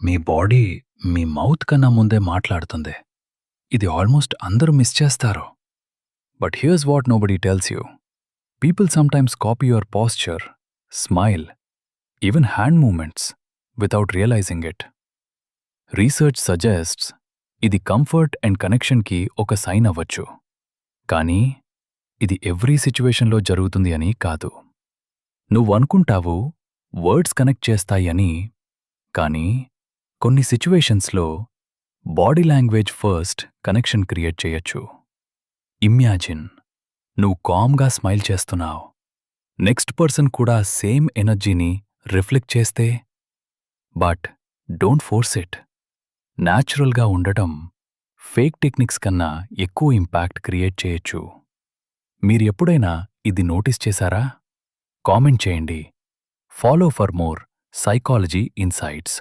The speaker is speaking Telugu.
మీ బాడీ మీ మౌత్ కన్నా ముందే మాట్లాడుతుంది. ఇది ఆల్మోస్ట్ అందరూ మిస్ చేస్తారు. But here's what nobody tells you. People sometimes copy your posture, smile, even hand movements without realizing it. Research suggests ఇది కంఫర్ట్ అండ్ కనెక్షన్కి ఒక సైన్ అవ్వచ్చు. కానీ ఇది ఎవ్రీ సిచ్యువేషన్లో జరుగుతుంది అని కాదు. నువ్వనుకుంటావు వర్డ్స్ కనెక్ట్ చేస్తాయి అని, కానీ కొన్ని సిచ్యువేషన్స్లో body language first connection create చేయొచ్చు. ఇమ్యాజిన్ నువ్వు కామ్గా స్మైల్ చేస్తున్నావు, నెక్స్ట్ పర్సన్ కూడా సేమ్ ఎనర్జీని రిఫ్లెక్ట్ చేస్తే. But don't force it. న్యాచురల్గా ఉండటం ఫేక్ టెక్నిక్స్ కన్నా ఎక్కువ ఇంపాక్ట్ క్రియేట్ చేయొచ్చు. మీరెప్పుడైనా ఇది నోటీస్ చేశారా? కామెంట్ చేయండి. Follow for more psychology insights.